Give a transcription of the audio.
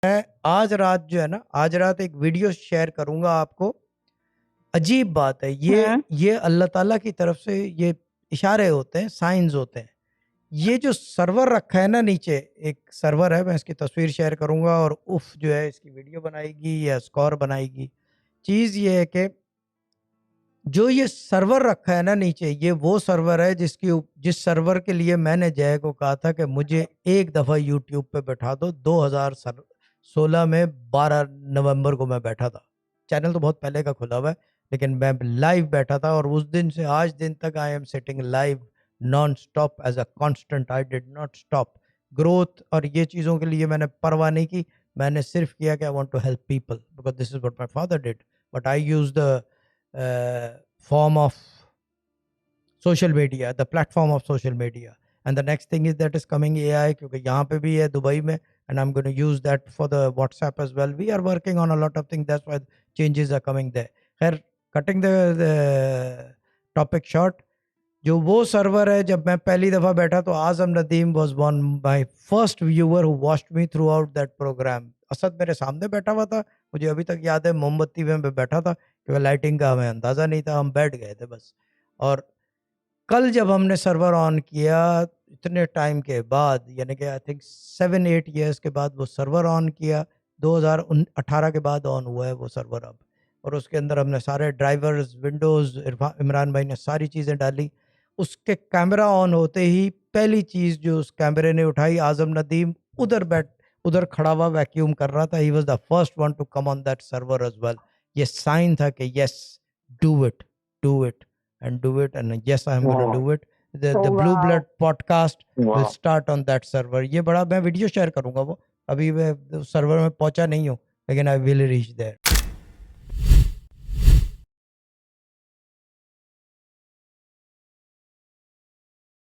मैं आज रात जो है ना, आज रात एक वीडियो शेयर करूंगा आपको। अजीब बात है ये। हुँ। ये अल्लाह ताला की तरफ से ये इशारे होते हैं, साइंस होते हैं। ये जो सर्वर रखा है ना नीचे, एक सर्वर है, मैं इसकी तस्वीर शेयर करूंगा और उफ जो है इसकी वीडियो बनाएगी या स्कोर बनाएगी। चीज ये है कि जो ये सर्वर रखा है ना नीचे, ये वो सर्वर है जिस सर्वर के लिए मैंने जय को कहा था कि मुझे एक दफ़ा यूट्यूब पे बैठा दो। 2016 में 12 नवंबर को मैं बैठा था। चैनल तो बहुत पहले का खुला हुआ है, लेकिन मैं लाइव बैठा था और उस दिन से आज दिन तक I am sitting live non stop as a constant. I did not stop growth और ये चीज़ों के लिए मैंने परवाह नहीं की। मैंने सिर्फ किया कि I want to help people because this is what my father did. But I use the form of social media, the platform of social media. And the next thing is that is coming AI, क्योंकि यहाँ पे भी है Dubai में, and I'm going to use that for the WhatsApp as well. We are working on a lot of things. That's why changes are coming there. खैर, cutting the topic short, जो वो server है जब मैं पहली दफ़ा बैठा तो आज़म Nadeem was one my first viewer who watched me throughout that program. Asad मेरे सामने बैठा हुआ था, मुझे अभी तक याद है, मोमबत्ती में मैं बैठा था क्योंकि लाइटिंग का हमें अंदाज़ा नहीं था, हम बैठ गए थे बस। और कल जब हमने सर्वर ऑन किया इतने टाइम के बाद, यानी कि आई थिंक 7-8 ईयर्स के बाद वो सर्वर ऑन किया, 2018 के बाद ऑन हुआ है वो सर्वर अब। और उसके अंदर हमने सारे ड्राइवर्स, विंडोज़, इमरान भाई ने सारी चीज़ें डाली। उसके कैमरा ऑन होते ही पहली चीज़ जो उस कैमरे ने उठाई, आज़म नदीम उधर खड़ा हुआ वैक्यूम कर रहा था। He was the first one to come on that server as well. ये साइन था कि yes, do it, do it and do it, and yes, I am going to वाह! do it. The oh Blue wow! Blood podcast will वाह! start on that server. ये बड़ा मैं video share करूंगा वो, अभी मैं सर्वर में पहुंचा नहीं हूँ, लेकिन आई विल रीच देयर।